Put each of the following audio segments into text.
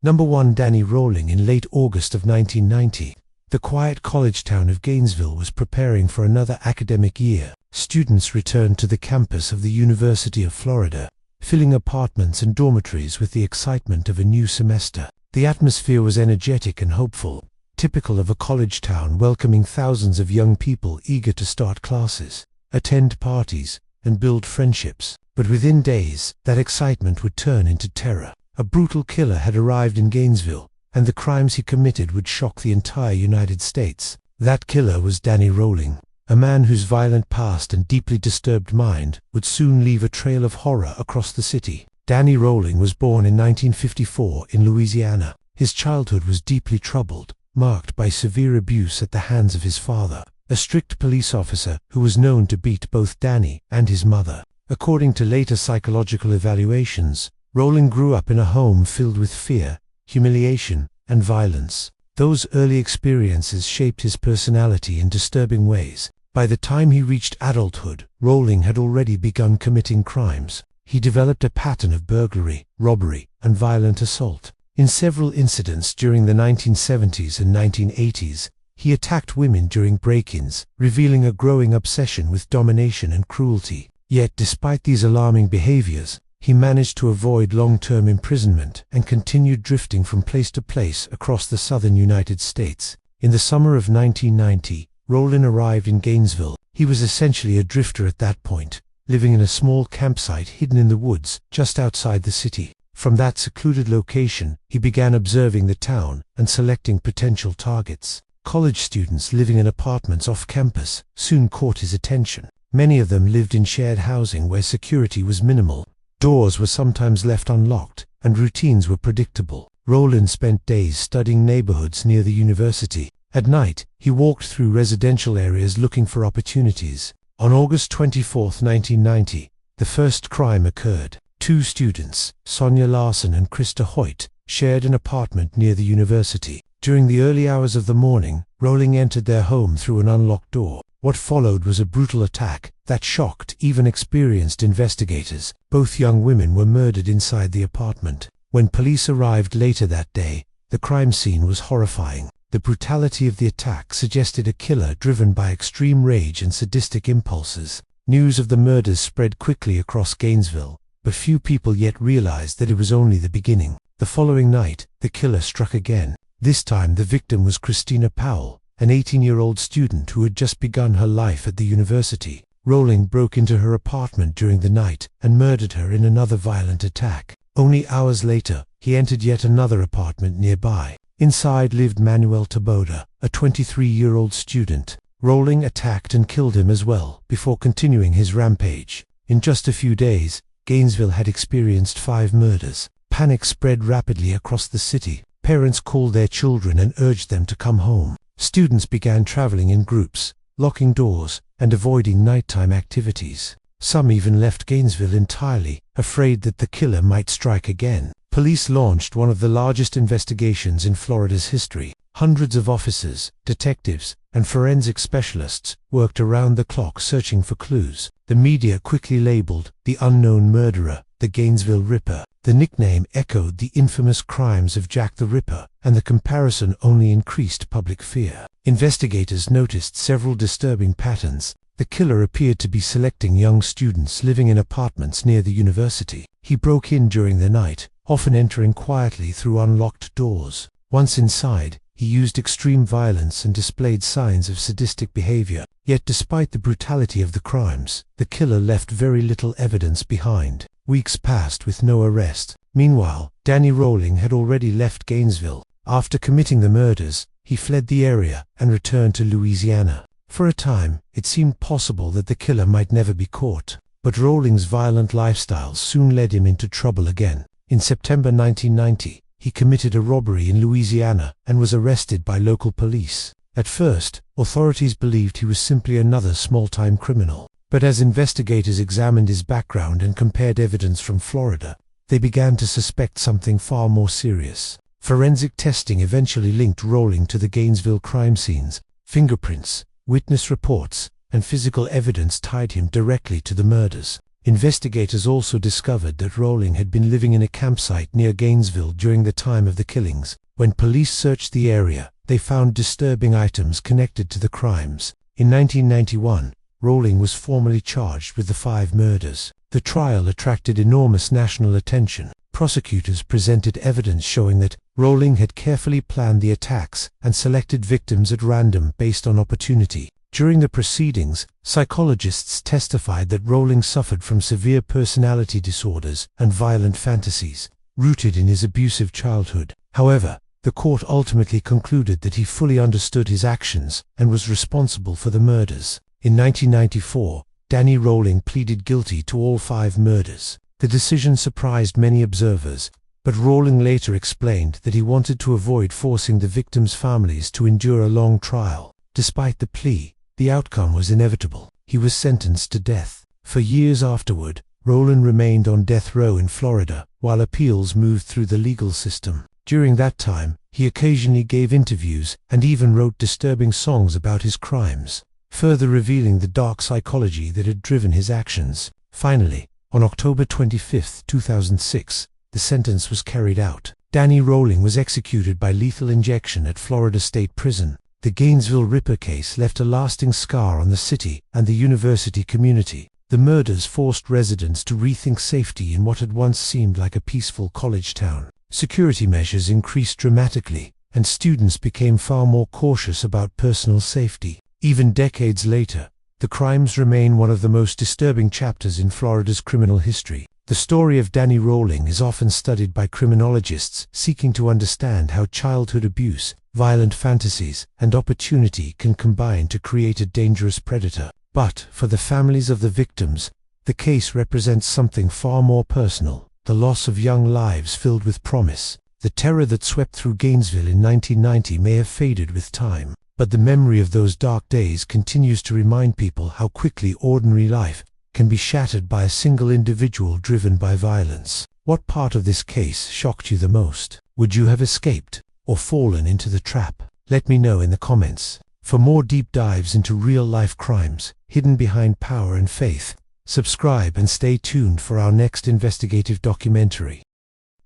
Number 1. Danny Rolling. In late August of 1990, the quiet college town of Gainesville was preparing for another academic year. Students returned to the campus of the University of Florida, filling apartments and dormitories with the excitement of a new semester. The atmosphere was energetic and hopeful, typical of a college town welcoming thousands of young people eager to start classes, attend parties, and build friendships. But within days, that excitement would turn into terror. A brutal killer had arrived in Gainesville, and the crimes he committed would shock the entire United States. That killer was Danny Rolling, a man whose violent past and deeply disturbed mind would soon leave a trail of horror across the city. Danny Rolling was born in 1954 in Louisiana. His childhood was deeply troubled, marked by severe abuse at the hands of his father, a strict police officer who was known to beat both Danny and his mother. According to later psychological evaluations, Rolling grew up in a home filled with fear, humiliation, and violence. Those early experiences shaped his personality in disturbing ways. By the time he reached adulthood, Rolling had already begun committing crimes. He developed a pattern of burglary, robbery, and violent assault. In several incidents during the 1970s and 1980s, he attacked women during break-ins, revealing a growing obsession with domination and cruelty. Yet despite these alarming behaviors, he managed to avoid long-term imprisonment and continued drifting from place to place across the southern United States. In the summer of 1990, Rolling arrived in Gainesville. He was essentially a drifter at that point, living in a small campsite hidden in the woods just outside the city. From that secluded location, he began observing the town and selecting potential targets. College students living in apartments off campus soon caught his attention. Many of them lived in shared housing where security was minimal. Doors were sometimes left unlocked, and routines were predictable. Rolling spent days studying neighborhoods near the university. At night, he walked through residential areas looking for opportunities. On August 24, 1990, the first crime occurred. Two students, Sonia Larson and Krista Hoyt, shared an apartment near the university. During the early hours of the morning, Rolling entered their home through an unlocked door. What followed was a brutal attack that shocked even experienced investigators. Both young women were murdered inside the apartment. When police arrived later that day, the crime scene was horrifying. The brutality of the attack suggested a killer driven by extreme rage and sadistic impulses. News of the murders spread quickly across Gainesville, but few people yet realized that it was only the beginning. The following night, the killer struck again. This time the victim was Christina Powell, an 18-year-old student who had just begun her life at the university. Rolling broke into her apartment during the night and murdered her in another violent attack. Only hours later, he entered yet another apartment nearby. Inside lived Manuel Taboda, a 23-year-old student. Rolling attacked and killed him as well, before continuing his rampage. In just a few days, Gainesville had experienced 5 murders. Panic spread rapidly across the city. Parents called their children and urged them to come home. Students began traveling in groups, locking doors, and avoiding nighttime activities. Some even left Gainesville entirely, afraid that the killer might strike again. Police launched one of the largest investigations in Florida's history. Hundreds of officers, detectives, and forensic specialists worked around the clock searching for clues. The media quickly labeled the unknown murderer the Gainesville Ripper. The nickname echoed the infamous crimes of Jack the Ripper, and the comparison only increased public fear. Investigators noticed several disturbing patterns. The killer appeared to be selecting young students living in apartments near the university. He broke in during the night, often entering quietly through unlocked doors. Once inside, he used extreme violence and displayed signs of sadistic behavior. Yet despite the brutality of the crimes, the killer left very little evidence behind. Weeks passed with no arrest. Meanwhile, Danny Rolling had already left Gainesville. After committing the murders, he fled the area and returned to Louisiana. For a time, it seemed possible that the killer might never be caught. But Rolling's violent lifestyle soon led him into trouble again. In September 1990, he committed a robbery in Louisiana and was arrested by local police. At first, authorities believed he was simply another small-time criminal. But as investigators examined his background and compared evidence from Florida, they began to suspect something far more serious. Forensic testing eventually linked Rolling to the Gainesville crime scenes. Fingerprints, witness reports, and physical evidence tied him directly to the murders. Investigators also discovered that Rowling had been living in a campsite near Gainesville during the time of the killings. When police searched the area, they found disturbing items connected to the crimes. In 1991, Rowling was formally charged with the 5 murders. The trial attracted enormous national attention. Prosecutors presented evidence showing that Rowling had carefully planned the attacks and selected victims at random based on opportunity. During the proceedings, psychologists testified that Rowling suffered from severe personality disorders and violent fantasies, rooted in his abusive childhood. However, the court ultimately concluded that he fully understood his actions and was responsible for the murders. In 1994, Danny Rowling pleaded guilty to all 5 murders. The decision surprised many observers, but Rowling later explained that he wanted to avoid forcing the victims' families to endure a long trial. Despite the plea, the outcome was inevitable. He was sentenced to death. For years afterward, Rowling remained on death row in Florida, while appeals moved through the legal system. During that time, he occasionally gave interviews and even wrote disturbing songs about his crimes, further revealing the dark psychology that had driven his actions. Finally, on October 25, 2006, the sentence was carried out. Danny Rowling was executed by lethal injection at Florida State Prison. The Gainesville Ripper case left a lasting scar on the city and the university community. The murders forced residents to rethink safety in what had once seemed like a peaceful college town. Security measures increased dramatically, and students became far more cautious about personal safety. Even decades later, the crimes remain one of the most disturbing chapters in Florida's criminal history. The story of Danny Rowling is often studied by criminologists seeking to understand how childhood abuse, violent fantasies, and opportunity can combine to create a dangerous predator. But, for the families of the victims, the case represents something far more personal: the loss of young lives filled with promise. The terror that swept through Gainesville in 1990 may have faded with time, but the memory of those dark days continues to remind people how quickly ordinary life can be shattered by a single individual driven by violence. What part of this case shocked you the most? Would you have escaped or fallen into the trap? Let me know in the comments. For more deep dives into real-life crimes hidden behind power and faith, subscribe and stay tuned for our next investigative documentary.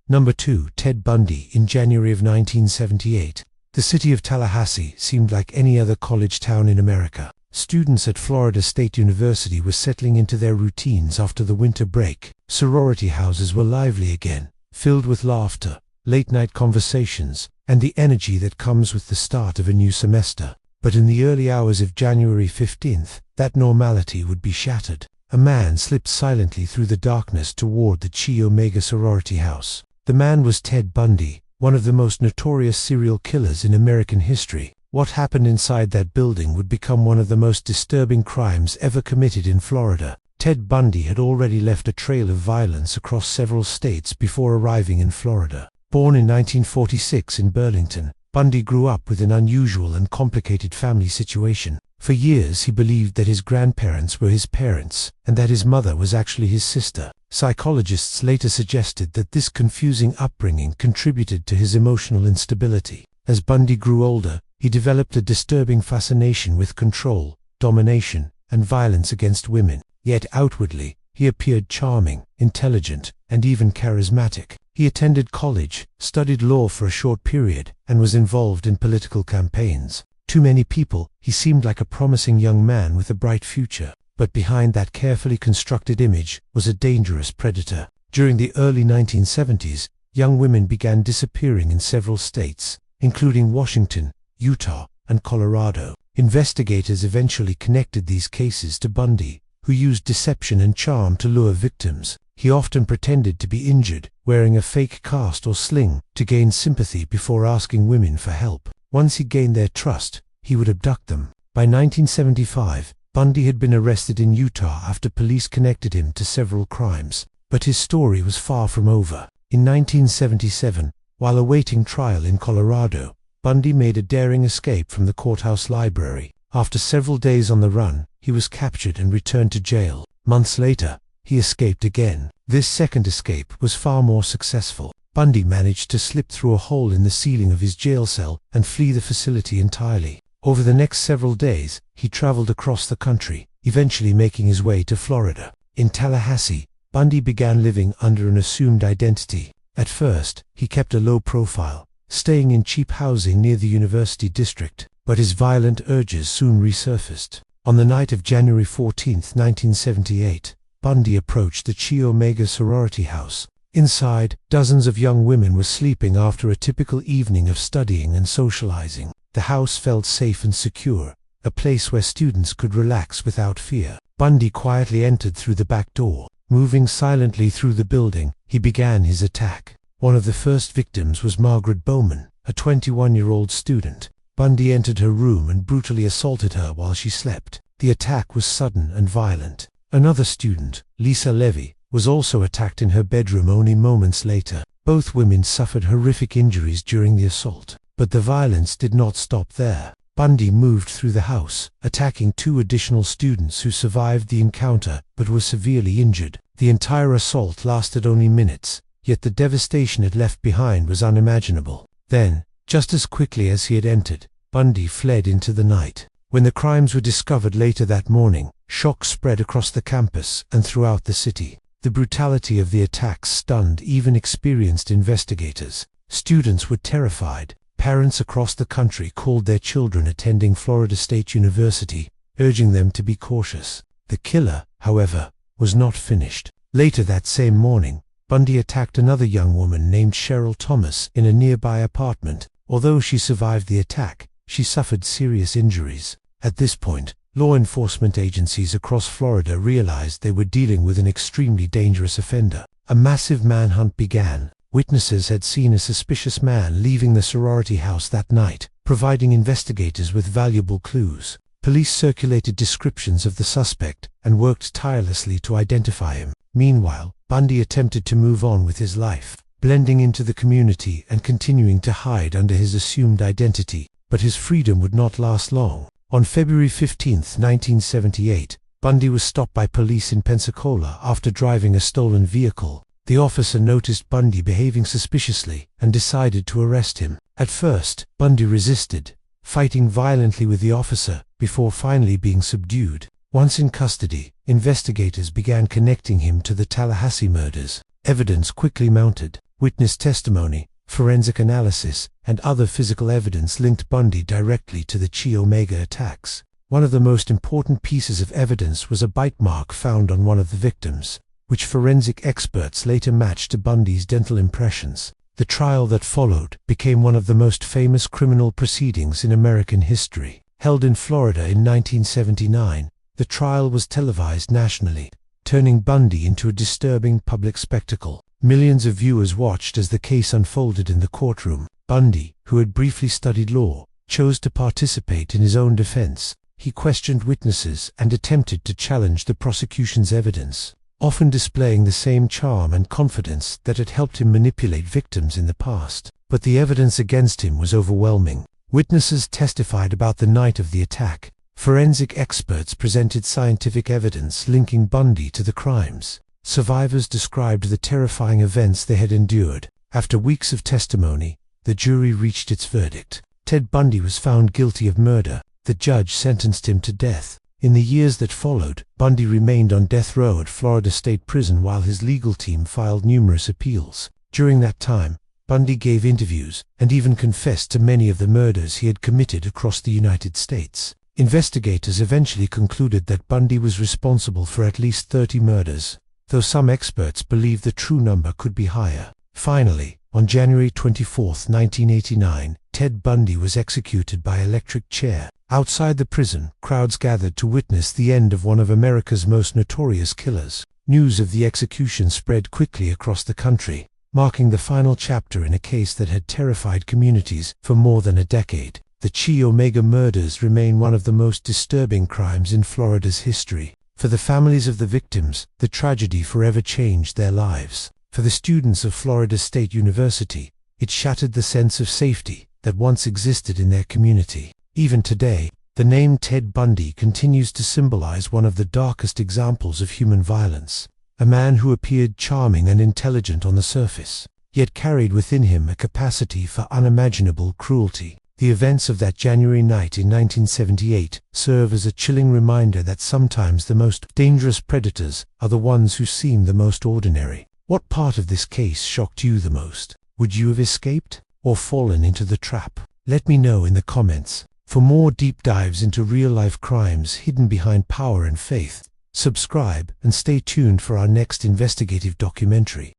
Number 2. Ted Bundy. In January of 1978, the city of Tallahassee seemed like any other college town in America. Students at Florida State University were settling into their routines after the winter break. Sorority houses were lively again, filled with laughter, late-night conversations, and the energy that comes with the start of a new semester. But in the early hours of January 15th, that normality would be shattered. A man slipped silently through the darkness toward the Chi Omega sorority house. The man was Ted Bundy, one of the most notorious serial killers in American history. What happened inside that building would become one of the most disturbing crimes ever committed in Florida. Ted Bundy had already left a trail of violence across several states before arriving in Florida. Born in 1946 in Burlington, Bundy grew up with an unusual and complicated family situation. For years he believed that his grandparents were his parents, and that his mother was actually his sister. Psychologists later suggested that this confusing upbringing contributed to his emotional instability. As Bundy grew older, he developed a disturbing fascination with control, domination, and violence against women. Yet outwardly, he appeared charming, intelligent, and even charismatic. He attended college, studied law for a short period, and was involved in political campaigns. To many people, he seemed like a promising young man with a bright future. But behind that carefully constructed image was a dangerous predator. During the early 1970s, young women began disappearing in several states, including Washington, Utah, and Colorado. Investigators eventually connected these cases to Bundy, who used deception and charm to lure victims. He often pretended to be injured, wearing a fake cast or sling, to gain sympathy before asking women for help. Once he gained their trust, he would abduct them. By 1975, Bundy had been arrested in Utah after police connected him to several crimes. But his story was far from over. In 1977, while awaiting trial in Colorado, Bundy made a daring escape from the courthouse library. After several days on the run, he was captured and returned to jail. Months later, he escaped again. This second escape was far more successful. Bundy managed to slip through a hole in the ceiling of his jail cell and flee the facility entirely. Over the next several days, he traveled across the country, eventually making his way to Florida. In Tallahassee, Bundy began living under an assumed identity. At first, he kept a low profile, staying in cheap housing near the University District, but his violent urges soon resurfaced. On the night of January 14, 1978, Bundy approached the Chi Omega sorority house. Inside, dozens of young women were sleeping after a typical evening of studying and socializing. The house felt safe and secure, a place where students could relax without fear. Bundy quietly entered through the back door. Moving silently through the building, he began his attack. One of the first victims was Margaret Bowman, a 21-year-old student. Bundy entered her room and brutally assaulted her while she slept. The attack was sudden and violent. Another student, Lisa Levy, was also attacked in her bedroom only moments later. Both women suffered horrific injuries during the assault, but the violence did not stop there. Bundy moved through the house, attacking 2 additional students who survived the encounter but were severely injured. The entire assault lasted only minutes, yet the devastation it left behind was unimaginable. Then, just as quickly as he had entered, Bundy fled into the night. When the crimes were discovered later that morning, shock spread across the campus and throughout the city. The brutality of the attacks stunned even experienced investigators. Students were terrified. Parents across the country called their children attending Florida State University, urging them to be cautious. The killer, however, was not finished. Later that same morning, Bundy attacked another young woman named Cheryl Thomas in a nearby apartment. Although she survived the attack, she suffered serious injuries. At this point, law enforcement agencies across Florida realized they were dealing with an extremely dangerous offender. A massive manhunt began. Witnesses had seen a suspicious man leaving the sorority house that night, providing investigators with valuable clues. Police circulated descriptions of the suspect and worked tirelessly to identify him. Meanwhile, Bundy attempted to move on with his life, blending into the community and continuing to hide under his assumed identity. But his freedom would not last long. On February 15, 1978, Bundy was stopped by police in Pensacola after driving a stolen vehicle. The officer noticed Bundy behaving suspiciously and decided to arrest him. At first, Bundy resisted, fighting violently with the officer before finally being subdued. Once in custody, investigators began connecting him to the Tallahassee murders. Evidence quickly mounted. Witness testimony, forensic analysis, and other physical evidence linked Bundy directly to the Chi Omega attacks. One of the most important pieces of evidence was a bite mark found on one of the victims, which forensic experts later matched to Bundy's dental impressions. The trial that followed became one of the most famous criminal proceedings in American history. Held in Florida in 1979, the trial was televised nationally, turning Bundy into a disturbing public spectacle. Millions of viewers watched as the case unfolded in the courtroom. Bundy, who had briefly studied law, chose to participate in his own defense. He questioned witnesses and attempted to challenge the prosecution's evidence, often displaying the same charm and confidence that had helped him manipulate victims in the past. But the evidence against him was overwhelming. Witnesses testified about the night of the attack. Forensic experts presented scientific evidence linking Bundy to the crimes. Survivors described the terrifying events they had endured. After weeks of testimony, the jury reached its verdict. Ted Bundy was found guilty of murder. The judge sentenced him to death. In the years that followed, Bundy remained on death row at Florida State Prison while his legal team filed numerous appeals. During that time, Bundy gave interviews and even confessed to many of the murders he had committed across the United States. Investigators eventually concluded that Bundy was responsible for at least 30 murders, though some experts believe the true number could be higher. Finally, on January 24, 1989, Ted Bundy was executed by electric chair. Outside the prison, crowds gathered to witness the end of one of America's most notorious killers. News of the execution spread quickly across the country, marking the final chapter in a case that had terrified communities for more than a decade. The Chi Omega murders remain one of the most disturbing crimes in Florida's history. For the families of the victims, the tragedy forever changed their lives. For the students of Florida State University, it shattered the sense of safety that once existed in their community. Even today, the name Ted Bundy continues to symbolize one of the darkest examples of human violence. A man who appeared charming and intelligent on the surface, yet carried within him a capacity for unimaginable cruelty. The events of that January night in 1978 serve as a chilling reminder that sometimes the most dangerous predators are the ones who seem the most ordinary. What part of this case shocked you the most? Would you have escaped or fallen into the trap? Let me know in the comments. For more deep dives into real-life crimes hidden behind power and faith, subscribe and stay tuned for our next investigative documentary.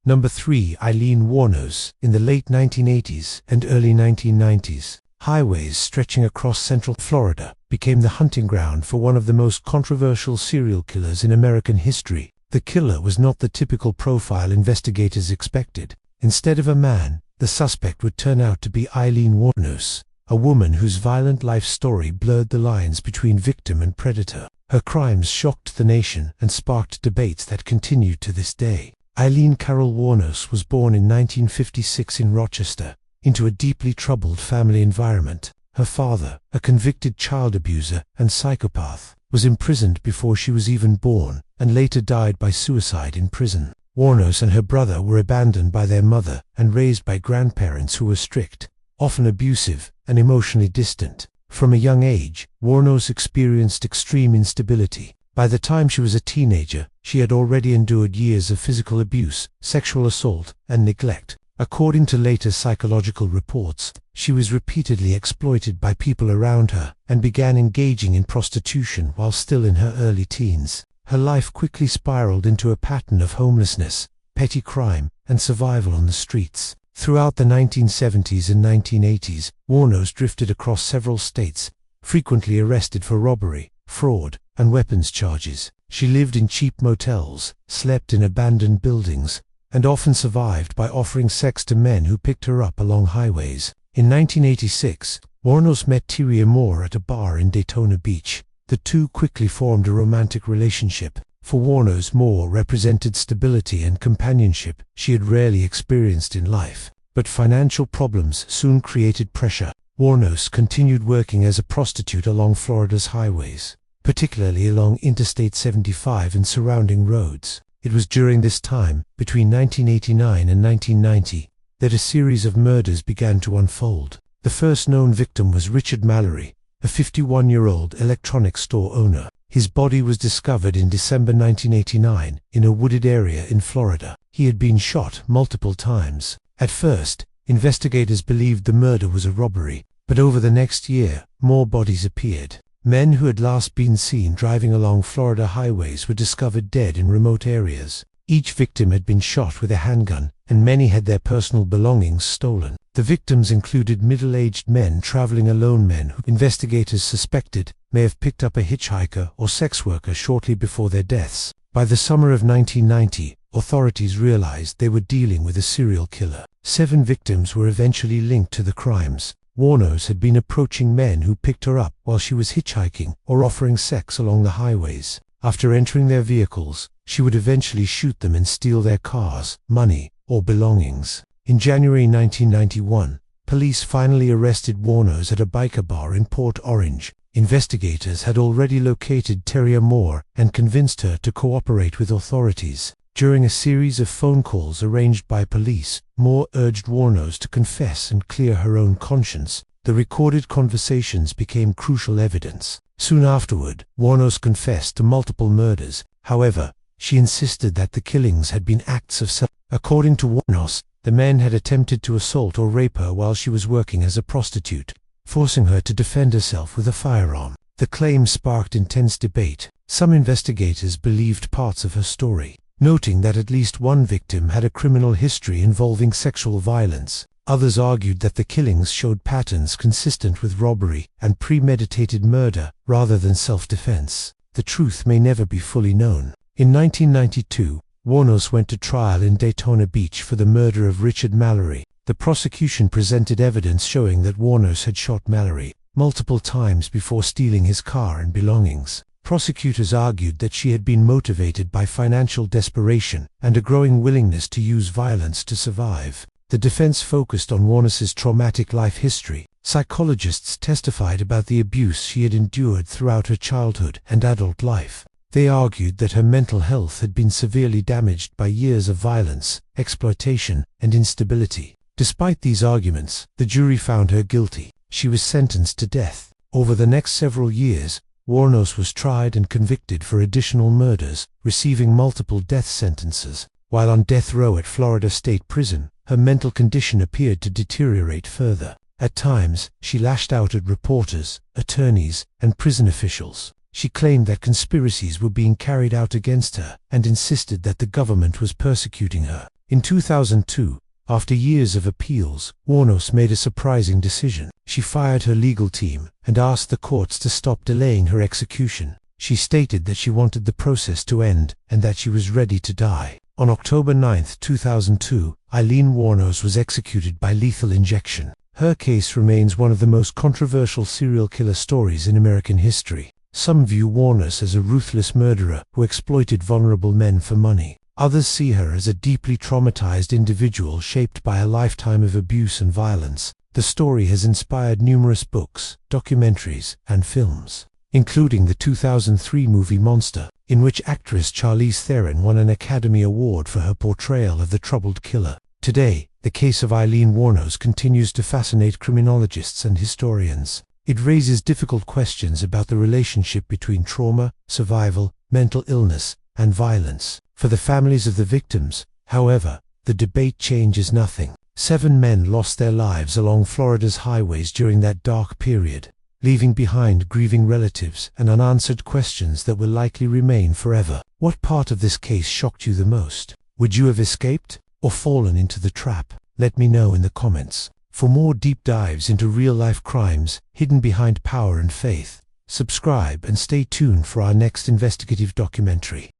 Number 3. Aileen Wuornos. In the late 1980s and early 1990s, highways stretching across central Florida became the hunting ground for one of the most controversial serial killers in American history. The killer was not the typical profile investigators expected. Instead of a man, the suspect would turn out to be Aileen Wuornos, a woman whose violent life story blurred the lines between victim and predator. Her crimes shocked the nation and sparked debates that continue to this day. Aileen Carol Wuornos was born in 1956 in Rochester, into a deeply troubled family environment. Her father, a convicted child abuser and psychopath, was imprisoned before she was even born, and later died by suicide in prison. Wuornos and her brother were abandoned by their mother and raised by grandparents who were strict, often abusive, and emotionally distant. From a young age, Wuornos experienced extreme instability. By the time she was a teenager, she had already endured years of physical abuse, sexual assault, and neglect. According to later psychological reports, she was repeatedly exploited by people around her and began engaging in prostitution while still in her early teens. Her life quickly spiraled into a pattern of homelessness, petty crime, and survival on the streets. Throughout the 1970s and 1980s, Wuornos drifted across several states, frequently arrested for robbery, fraud, and weapons charges. She lived in cheap motels, slept in abandoned buildings, and often survived by offering sex to men who picked her up along highways. In 1986, Wuornos met Tyria Moore at a bar in Daytona Beach. The two quickly formed a romantic relationship. For Wuornos, Moore represented stability and companionship she had rarely experienced in life. But financial problems soon created pressure. Wuornos continued working as a prostitute along Florida's highways, particularly along Interstate 75 and surrounding roads. It was during this time, between 1989 and 1990, that a series of murders began to unfold. The first known victim was Richard Mallory, a 51-year-old electronics store owner. His body was discovered in December 1989 in a wooded area in Florida. He had been shot multiple times. At first, investigators believed the murder was a robbery, but over the next year, more bodies appeared. Men who had last been seen driving along Florida highways were discovered dead in remote areas. Each victim had been shot with a handgun, and many had their personal belongings stolen. The victims included middle-aged men traveling alone, men who investigators suspected may have picked up a hitchhiker or sex worker shortly before their deaths. By the summer of 1990, authorities realized they were dealing with a serial killer. 7 victims were eventually linked to the crimes. Wuornos had been approaching men who picked her up while she was hitchhiking or offering sex along the highways. After entering their vehicles, she would eventually shoot them and steal their cars, money, or belongings. In January 1991, police finally arrested Wuornos at a biker bar in Port Orange. Investigators had already located Tyria Moore and convinced her to cooperate with authorities. During a series of phone calls arranged by police, Moore urged Wuornos to confess and clear her own conscience. The recorded conversations became crucial evidence. Soon afterward, Wuornos confessed to multiple murders. However, she insisted that the killings had been acts of self. According to Wuornos, the men had attempted to assault or rape her while she was working as a prostitute, forcing her to defend herself with a firearm. The claim sparked intense debate. Some investigators believed parts of her story, noting that at least one victim had a criminal history involving sexual violence. Others argued that the killings showed patterns consistent with robbery and premeditated murder rather than self-defense. The truth may never be fully known. In 1992, Wuornos went to trial in Daytona Beach for the murder of Richard Mallory. The prosecution presented evidence showing that Wuornos had shot Mallory multiple times before stealing his car and belongings. Prosecutors argued that she had been motivated by financial desperation and a growing willingness to use violence to survive. The defense focused on Wuornos's traumatic life history. Psychologists testified about the abuse she had endured throughout her childhood and adult life. They argued that her mental health had been severely damaged by years of violence, exploitation, and instability. Despite these arguments, the jury found her guilty. She was sentenced to death. Over the next several years, Wuornos was tried and convicted for additional murders, receiving multiple death sentences. While on death row at Florida State Prison, her mental condition appeared to deteriorate further. At times, she lashed out at reporters, attorneys, and prison officials. She claimed that conspiracies were being carried out against her and insisted that the government was persecuting her. In 2002, after years of appeals, Wuornos made a surprising decision. She fired her legal team and asked the courts to stop delaying her execution. She stated that she wanted the process to end and that she was ready to die. On October 9, 2002, Aileen Wuornos was executed by lethal injection. Her case remains one of the most controversial serial killer stories in American history. Some view Wuornos as a ruthless murderer who exploited vulnerable men for money. Others see her as a deeply traumatized individual shaped by a lifetime of abuse and violence. The story has inspired numerous books, documentaries, and films, including the 2003 movie Monster, in which actress Charlize Theron won an Academy Award for her portrayal of the troubled killer. Today, the case of Aileen Wuornos continues to fascinate criminologists and historians. It raises difficult questions about the relationship between trauma, survival, mental illness, and violence. For the families of the victims, however, the debate changes nothing. 7 men lost their lives along Florida's highways during that dark period, leaving behind grieving relatives and unanswered questions that will likely remain forever. What part of this case shocked you the most? Would you have escaped or fallen into the trap? Let me know in the comments. For more deep dives into real-life crimes hidden behind power and faith, subscribe and stay tuned for our next investigative documentary.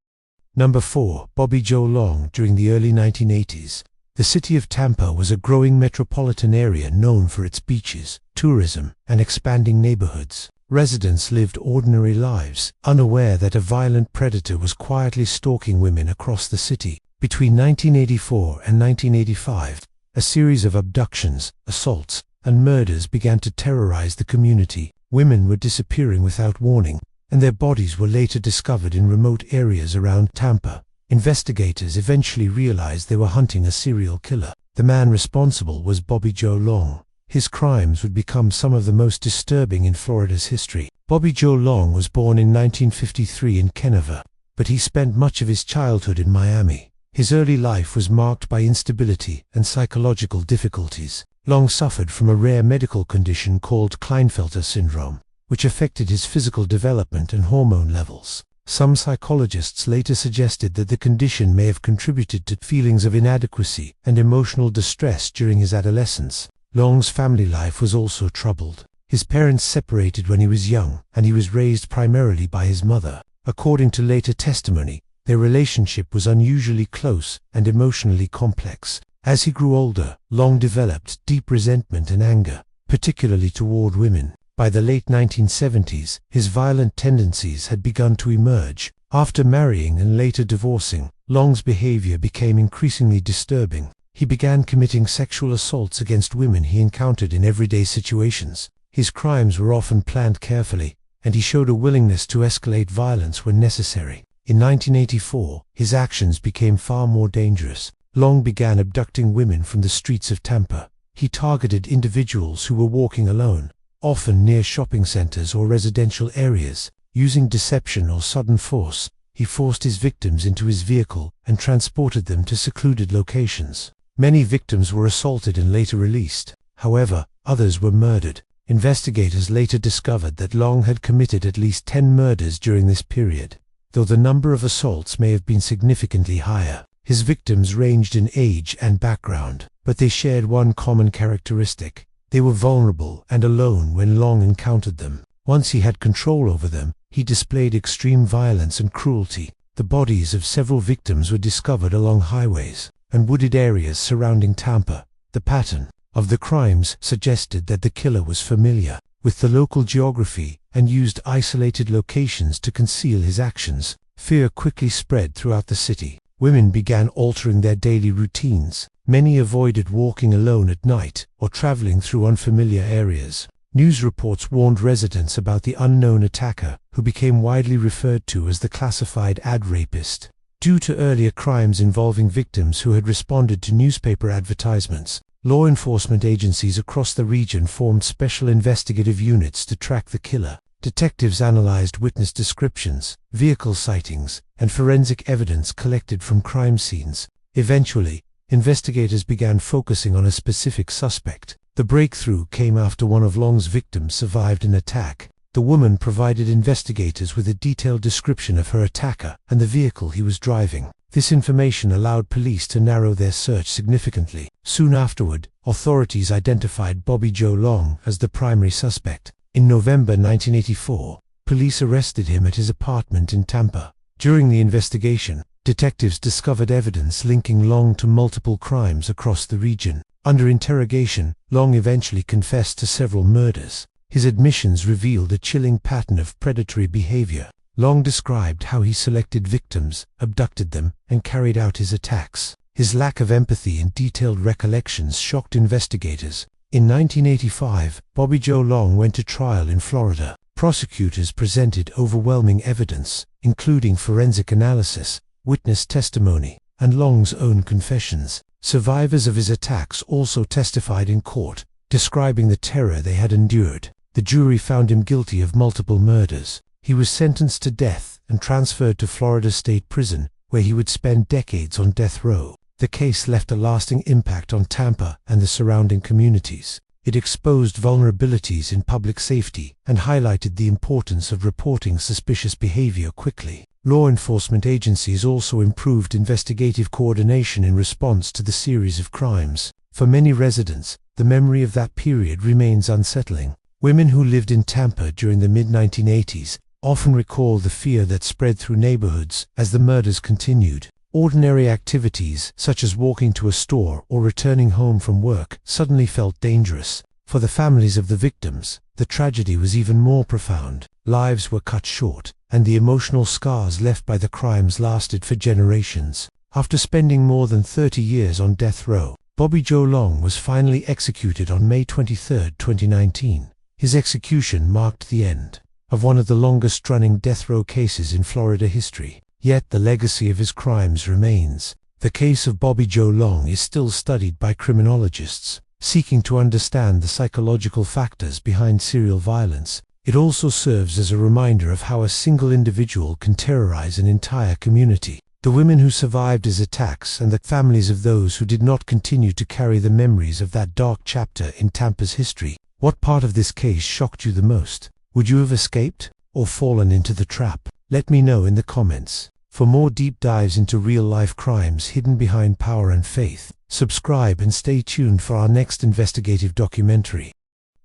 Number 4. Bobby Joe Long. During the early 1980s, the city of Tampa was a growing metropolitan area known for its beaches, tourism, and expanding neighborhoods. Residents lived ordinary lives, unaware that a violent predator was quietly stalking women across the city. Between 1984 and 1985, a series of abductions, assaults, and murders began to terrorize the community. Women were disappearing without warning, and their bodies were later discovered in remote areas around Tampa. Investigators eventually realized they were hunting a serial killer. The man responsible was Bobby Joe Long. His crimes would become some of the most disturbing in Florida's history. Bobby Joe Long was born in 1953 in Kennever, but he spent much of his childhood in Miami. His early life was marked by instability and psychological difficulties. Long suffered from a rare medical condition called Klinefelter syndrome, which affected his physical development and hormone levels. Some psychologists later suggested that the condition may have contributed to feelings of inadequacy and emotional distress during his adolescence. Long's family life was also troubled. His parents separated when he was young, and he was raised primarily by his mother. According to later testimony, their relationship was unusually close and emotionally complex. As he grew older, Long developed deep resentment and anger, particularly toward women. By the late 1970s, his violent tendencies had begun to emerge. After marrying and later divorcing, Long's behavior became increasingly disturbing. He began committing sexual assaults against women he encountered in everyday situations. His crimes were often planned carefully, and he showed a willingness to escalate violence when necessary. In 1984, his actions became far more dangerous. Long began abducting women from the streets of Tampa. He targeted individuals who were walking alone, often near shopping centers or residential areas. Using deception or sudden force, he forced his victims into his vehicle and transported them to secluded locations. Many victims were assaulted and later released. However, others were murdered. Investigators later discovered that Long had committed at least 10 murders during this period, though the number of assaults may have been significantly higher. His victims ranged in age and background, but they shared one common characteristic. They were vulnerable and alone when Long encountered them. Once he had control over them, he displayed extreme violence and cruelty. The bodies of several victims were discovered along highways and wooded areas surrounding Tampa. The pattern of the crimes suggested that the killer was familiar with the local geography and used isolated locations to conceal his actions. Fear quickly spread throughout the city. Women began altering their daily routines. Many avoided walking alone at night or traveling through unfamiliar areas. News reports warned residents about the unknown attacker, who became widely referred to as the classified ad rapist. Due to earlier crimes involving victims who had responded to newspaper advertisements, Law enforcement agencies across the region formed special investigative units to track the killer. Detectives analyzed witness descriptions, vehicle sightings, and forensic evidence collected from crime scenes. Eventually, investigators began focusing on a specific suspect. The breakthrough came after one of Long's victims survived an attack. The woman provided investigators with a detailed description of her attacker and the vehicle he was driving. This information allowed police to narrow their search significantly. Soon afterward, authorities identified Bobby Joe Long as the primary suspect. In November 1984, police arrested him at his apartment in Tampa. During the investigation, detectives discovered evidence linking Long to multiple crimes across the region. Under interrogation, Long eventually confessed to several murders. His admissions revealed a chilling pattern of predatory behavior. Long described how he selected victims, abducted them, and carried out his attacks. His lack of empathy and detailed recollections shocked investigators. In 1985, Bobby Joe Long went to trial in Florida. Prosecutors presented overwhelming evidence, including forensic analysis, witness testimony, and Long's own confessions. Survivors of his attacks also testified in court, describing the terror they had endured. The jury found him guilty of multiple murders. He was sentenced to death and transferred to Florida State Prison, where he would spend decades on death row. The case left a lasting impact on Tampa and the surrounding communities. It exposed vulnerabilities in public safety and highlighted the importance of reporting suspicious behavior quickly. Law enforcement agencies also improved investigative coordination in response to the series of crimes. For many residents, the memory of that period remains unsettling. Women who lived in Tampa during the mid-1980s often recall the fear that spread through neighborhoods as the murders continued. Ordinary activities, such as walking to a store or returning home from work, suddenly felt dangerous. For the families of the victims, the tragedy was even more profound. Lives were cut short, and the emotional scars left by the crimes lasted for generations. After spending more than 30 years on death row, Bobby Joe Long was finally executed on May 23, 2019. His execution marked the end of one of the longest-running death row cases in Florida history. Yet the legacy of his crimes remains. The case of Bobby Joe Long is still studied by criminologists, seeking to understand the psychological factors behind serial violence. It also serves as a reminder of how a single individual can terrorize an entire community. The women who survived his attacks and the families of those who did not continue to carry the memories of that dark chapter in Tampa's history. What part of this case shocked you the most? Would you have escaped or fallen into the trap? Let me know in the comments. For more deep dives into real-life crimes hidden behind power and faith, subscribe and stay tuned for our next investigative documentary.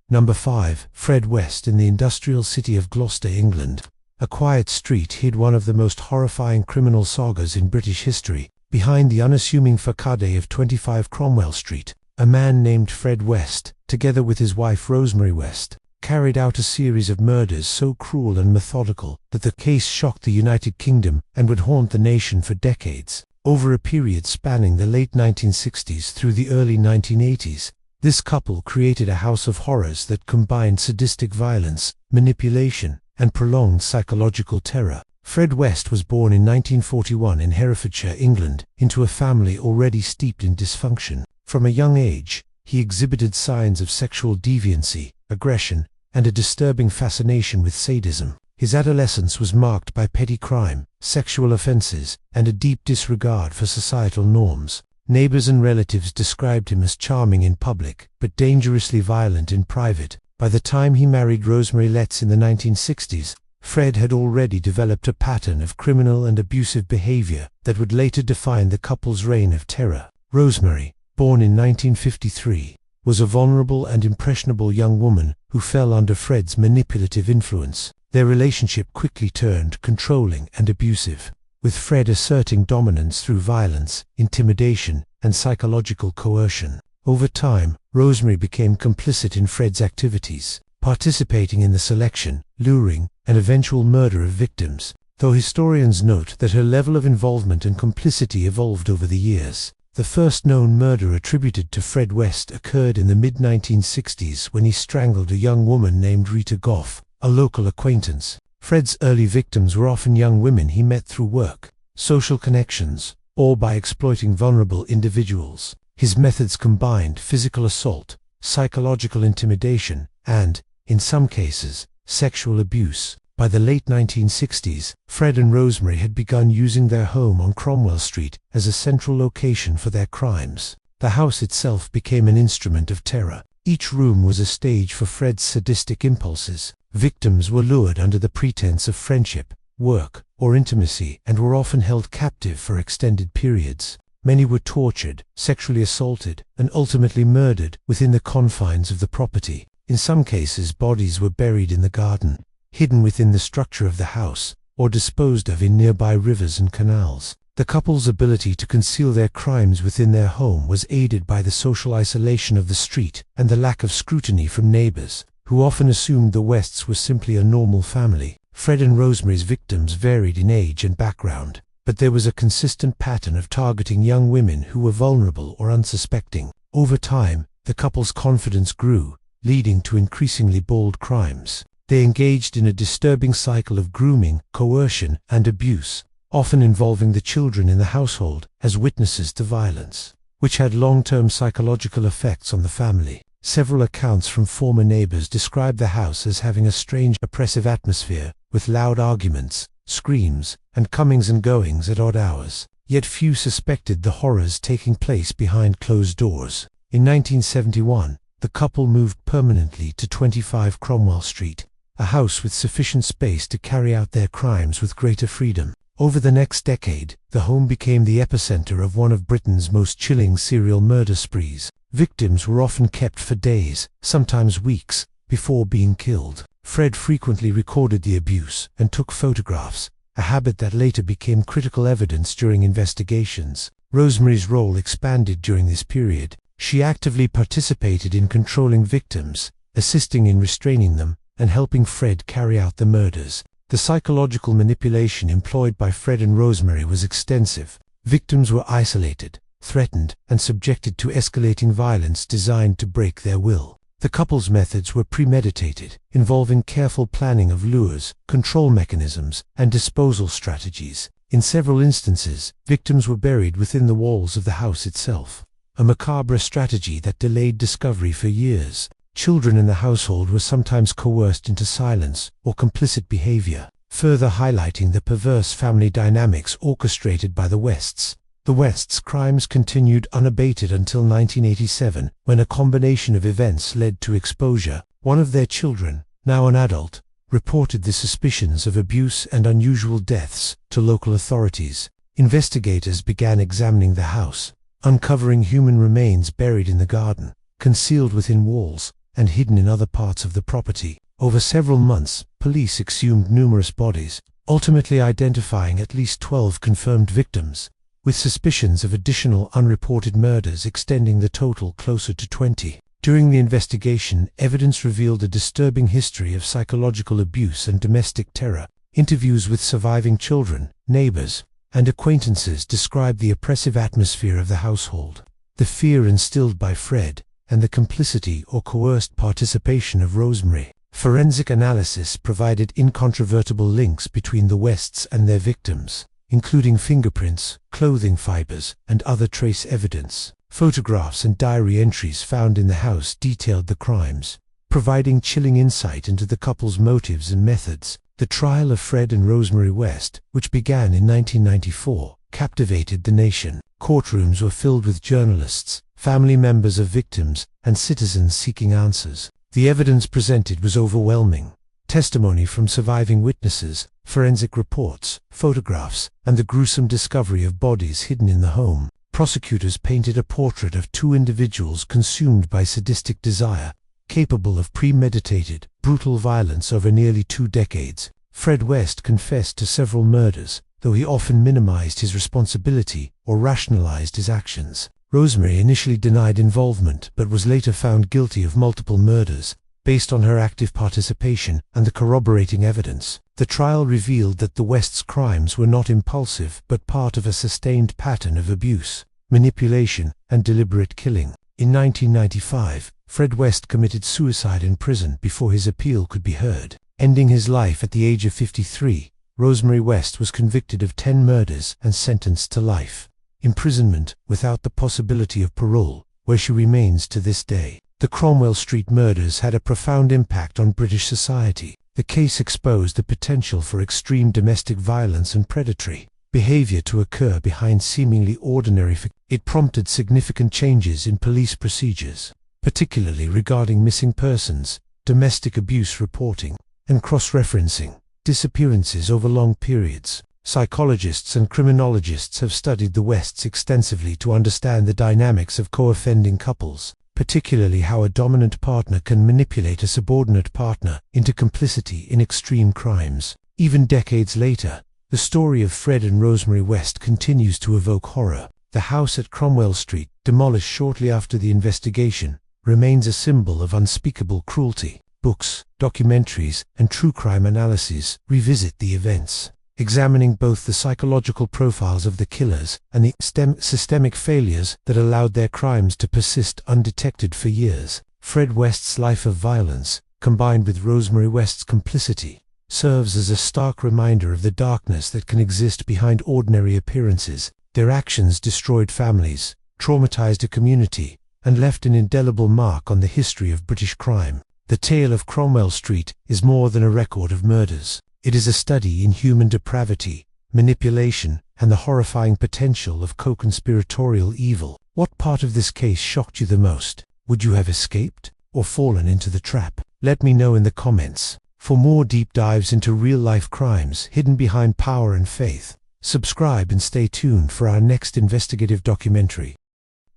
Number 5. Fred West in the industrial city of Gloucester, England. A quiet street hid one of the most horrifying criminal sagas in British history. Behind the unassuming facade of 25 Cromwell Street, a man named Fred West, together with his wife Rosemary West, carried out a series of murders so cruel and methodical that the case shocked the United Kingdom and would haunt the nation for decades. Over a period spanning the late 1960s through the early 1980s, this couple created a house of horrors that combined sadistic violence, manipulation, and prolonged psychological terror. Fred West was born in 1941 in Herefordshire, England, into a family already steeped in dysfunction. From a young age, he exhibited signs of sexual deviancy, aggression, and a disturbing fascination with sadism. His adolescence was marked by petty crime, sexual offenses, and a deep disregard for societal norms. Neighbors and relatives described him as charming in public, but dangerously violent in private. By the time he married Rosemary Letts in the 1960s, Fred had already developed a pattern of criminal and abusive behavior that would later define the couple's reign of terror. Rosemary, born in 1953, was a vulnerable and impressionable young woman who fell under Fred's manipulative influence. Their relationship quickly turned controlling and abusive, with Fred asserting dominance through violence, intimidation, and psychological coercion. Over time, Rosemary became complicit in Fred's activities, participating in the selection, luring, and eventual murder of victims, though historians note that her level of involvement and complicity evolved over the years. The first known murder attributed to Fred West occurred in the mid-1960s when he strangled a young woman named Rita Goff, a local acquaintance. Fred's early victims were often young women he met through work, social connections, or by exploiting vulnerable individuals. His methods combined physical assault, psychological intimidation, and, in some cases, sexual abuse. By the late 1960s, Fred and Rosemary had begun using their home on Cromwell Street as a central location for their crimes. The house itself became an instrument of terror. Each room was a stage for Fred's sadistic impulses. Victims were lured under the pretense of friendship, work, or intimacy, and were often held captive for extended periods. Many were tortured, sexually assaulted, and ultimately murdered within the confines of the property. In some cases, bodies were buried in the garden, hidden within the structure of the house, or disposed of in nearby rivers and canals. The couple's ability to conceal their crimes within their home was aided by the social isolation of the street and the lack of scrutiny from neighbors, who often assumed the Wests were simply a normal family. Fred and Rosemary's victims varied in age and background, but there was a consistent pattern of targeting young women who were vulnerable or unsuspecting. Over time, the couple's confidence grew, leading to increasingly bold crimes. They engaged in a disturbing cycle of grooming, coercion, and abuse, often involving the children in the household as witnesses to violence, which had long-term psychological effects on the family. Several accounts from former neighbors described the house as having a strange, oppressive atmosphere, with loud arguments, screams, and comings and goings at odd hours. Yet few suspected the horrors taking place behind closed doors. In 1971, the couple moved permanently to 25 Cromwell Street, a house with sufficient space to carry out their crimes with greater freedom. Over the next decade, the home became the epicenter of one of Britain's most chilling serial murder sprees. Victims were often kept for days, sometimes weeks, before being killed. Fred frequently recorded the abuse and took photographs, a habit that later became critical evidence during investigations. Rosemary's role expanded during this period. She actively participated in controlling victims, assisting in restraining them, and helping Fred carry out the murders. The psychological manipulation employed by Fred and Rosemary was extensive. Victims were isolated, threatened, and subjected to escalating violence designed to break their will. The couple's methods were premeditated, involving careful planning of lures, control mechanisms, and disposal strategies. In several instances, victims were buried within the walls of the house itself, a macabre strategy that delayed discovery for years. Children in the household were sometimes coerced into silence or complicit behavior, further highlighting the perverse family dynamics orchestrated by the Wests. The Wests' crimes continued unabated until 1987, when a combination of events led to exposure. One of their children, now an adult, reported the suspicions of abuse and unusual deaths to local authorities. Investigators began examining the house, uncovering human remains buried in the garden, concealed within walls, and hidden in other parts of the property. Over several months, police exhumed numerous bodies, ultimately identifying at least 12 confirmed victims, with suspicions of additional unreported murders extending the total closer to 20. During the investigation, evidence revealed a disturbing history of psychological abuse and domestic terror. Interviews with surviving children, neighbors, and acquaintances described the oppressive atmosphere of the household. The fear instilled by Fred, and the complicity or coerced participation of Rosemary. Forensic analysis provided incontrovertible links between the Wests and their victims, including fingerprints, clothing fibers, and other trace evidence. Photographs and diary entries found in the house detailed the crimes, providing chilling insight into the couple's motives and methods. The trial of Fred and Rosemary West, which began in 1994, captivated the nation. Courtrooms were filled with journalists, family members of victims, and citizens seeking answers. The evidence presented was overwhelming. Testimony from surviving witnesses, forensic reports, photographs, and the gruesome discovery of bodies hidden in the home. Prosecutors painted a portrait of two individuals consumed by sadistic desire, capable of premeditated, brutal violence over nearly 2 decades. Fred West confessed to several murders, though he often minimized his responsibility or rationalized his actions. Rosemary initially denied involvement but was later found guilty of multiple murders, based on her active participation and the corroborating evidence. The trial revealed that the West's crimes were not impulsive but part of a sustained pattern of abuse, manipulation, and deliberate killing. In 1995, Fred West committed suicide in prison before his appeal could be heard. Ending his life at the age of 53, Rosemary West was convicted of 10 murders and sentenced to life. imprisonment without the possibility of parole, where she remains to this day. The Cromwell Street murders had a profound impact on British society. The case exposed the potential for extreme domestic violence and predatory behavior to occur behind seemingly ordinary facts. It prompted significant changes in police procedures, particularly regarding missing persons, domestic abuse reporting, and cross-referencing disappearances over long periods. Psychologists and criminologists have studied the Wests extensively to understand the dynamics of co-offending couples, particularly how a dominant partner can manipulate a subordinate partner into complicity in extreme crimes. Even decades later, the story of Fred and Rosemary West continues to evoke horror. The house at Cromwell Street, demolished shortly after the investigation, remains a symbol of unspeakable cruelty. Books, documentaries, and true crime analyses revisit the events, examining both the psychological profiles of the killers and the systemic failures that allowed their crimes to persist undetected for years. Fred West's life of violence, combined with Rosemary West's complicity, serves as a stark reminder of the darkness that can exist behind ordinary appearances. Their actions destroyed families, traumatized a community, and left an indelible mark on the history of British crime. The tale of Cromwell Street is more than a record of murders. It is a study in human depravity, manipulation, and the horrifying potential of co-conspiratorial evil. What part of this case shocked you the most? Would you have escaped or fallen into the trap? Let me know in the comments. For more deep dives into real-life crimes hidden behind power and faith, subscribe and stay tuned for our next investigative documentary.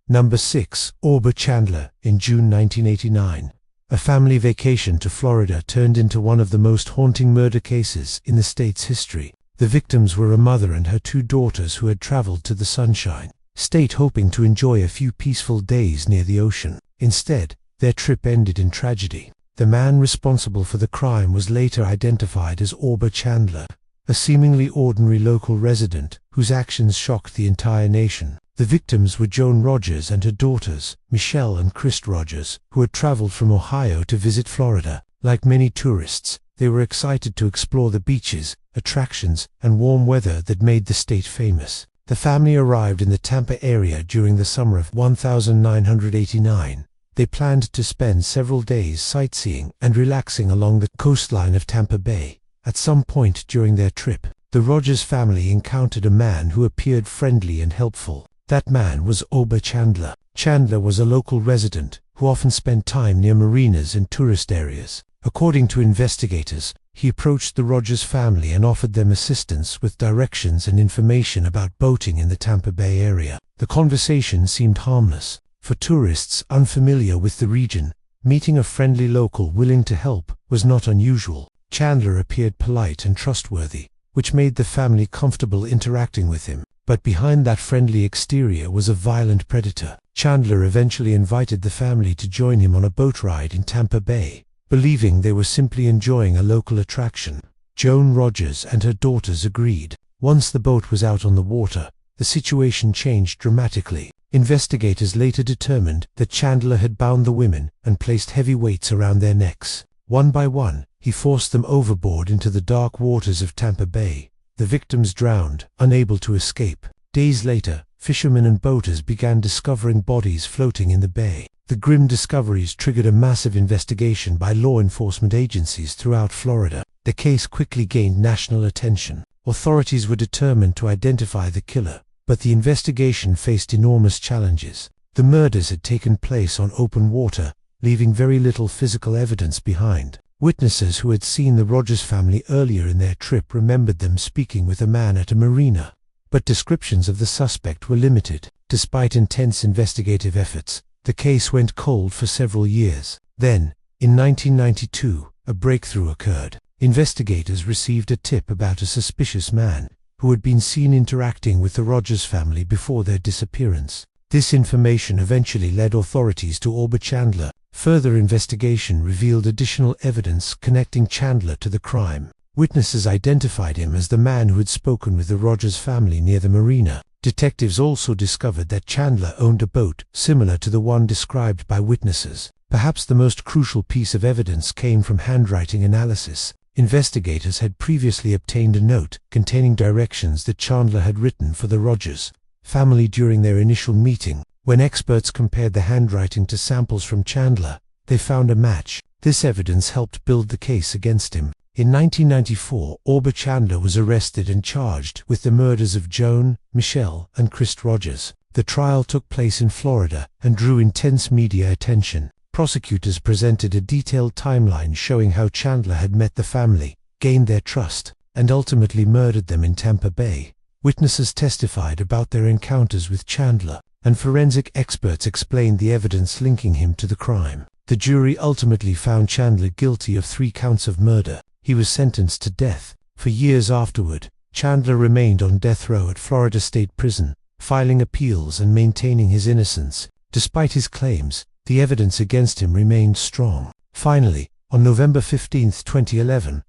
Number 6. Aubrey Chandler. In June 1989. A family vacation to Florida turned into one of the most haunting murder cases in the state's history. The victims were a mother and her 2 daughters who had traveled to the Sunshine State hoping to enjoy a few peaceful days near the ocean. Instead, their trip ended in tragedy. The man responsible for the crime was later identified as Aubrey Chandler, a seemingly ordinary local resident whose actions shocked the entire nation. The victims were Joan Rogers and her daughters, Michelle and Chris Rogers, who had traveled from Ohio to visit Florida. Like many tourists, they were excited to explore the beaches, attractions, and warm weather that made the state famous. The family arrived in the Tampa area during the summer of 1989. They planned to spend several days sightseeing and relaxing along the coastline of Tampa Bay. At some point during their trip, the Rogers family encountered a man who appeared friendly and helpful. That man was Aubrey Chandler. Chandler was a local resident who often spent time near marinas and tourist areas. According to investigators, he approached the Rogers family and offered them assistance with directions and information about boating in the Tampa Bay area. The conversation seemed harmless. For tourists unfamiliar with the region, meeting a friendly local willing to help was not unusual. Chandler appeared polite and trustworthy, which made the family comfortable interacting with him. But behind that friendly exterior was a violent predator. Chandler eventually invited the family to join him on a boat ride in Tampa Bay, believing they were simply enjoying a local attraction. Joan Rogers and her daughters agreed. Once the boat was out on the water, the situation changed dramatically. Investigators later determined that Chandler had bound the women and placed heavy weights around their necks. One by one, he forced them overboard into the dark waters of Tampa Bay. The victims drowned, unable to escape. Days later, fishermen and boaters began discovering bodies floating in the bay. The grim discoveries triggered a massive investigation by law enforcement agencies throughout Florida. The case quickly gained national attention. Authorities were determined to identify the killer, but the investigation faced enormous challenges. The murders had taken place on open water, leaving very little physical evidence behind. Witnesses who had seen the Rogers family earlier in their trip remembered them speaking with a man at a marina, but descriptions of the suspect were limited. Despite intense investigative efforts, the case went cold for several years. Then, in 1992, a breakthrough occurred. Investigators received a tip about a suspicious man who had been seen interacting with the Rogers family before their disappearance. This information eventually led authorities to Aubrey Chandler. Further investigation revealed additional evidence connecting Chandler to the crime. Witnesses identified him as the man who had spoken with the Rogers family near the marina. Detectives also discovered that Chandler owned a boat similar to the one described by witnesses. Perhaps the most crucial piece of evidence came from handwriting analysis. Investigators had previously obtained a note containing directions that Chandler had written for the Rogers family during their initial meeting. When experts compared the handwriting to samples from Chandler, they found a match. This evidence helped build the case against him. In 1994, Chandler was arrested and charged with the murders of Joan, Michelle, and Chris Rogers. The trial took place in Florida and drew intense media attention. Prosecutors presented a detailed timeline showing how Chandler had met the family, gained their trust, and ultimately murdered them in Tampa Bay. Witnesses testified about their encounters with Chandler, and forensic experts explained the evidence linking him to the crime. The jury ultimately found Chandler guilty of 3 counts of murder. He was sentenced to death. For years afterward, Chandler remained on death row at Florida State Prison, filing appeals and maintaining his innocence. Despite his claims, the evidence against him remained strong. Finally, on November 15, 2011,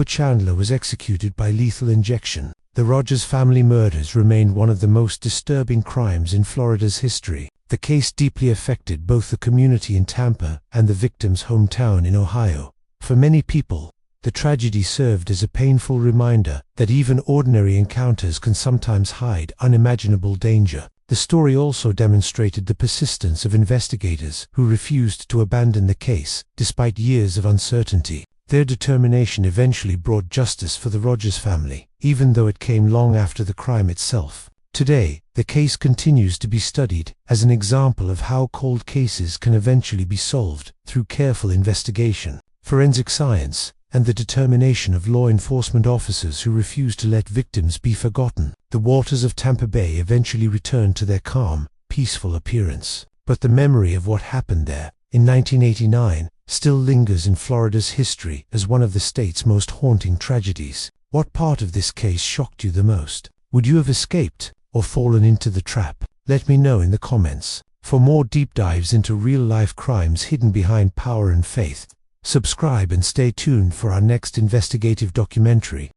Chandler was executed by lethal injection. The Rogers family murders remained one of the most disturbing crimes in Florida's history. The case deeply affected both the community in Tampa and the victim's hometown in Ohio. For many people, the tragedy served as a painful reminder that even ordinary encounters can sometimes hide unimaginable danger. The story also demonstrated the persistence of investigators who refused to abandon the case despite years of uncertainty. Their determination eventually brought justice for the Rogers family, even though it came long after the crime itself. Today, the case continues to be studied as an example of how cold cases can eventually be solved through careful investigation, forensic science, and the determination of law enforcement officers who refuse to let victims be forgotten. The waters of Tampa Bay eventually returned to their calm, peaceful appearance. But the memory of what happened there, in 1989, still lingers in Florida's history as one of the state's most haunting tragedies. What part of this case shocked you the most? Would you have escaped or fallen into the trap? Let me know in the comments. For more deep dives into real-life crimes hidden behind power and faith, subscribe and stay tuned for our next investigative documentary.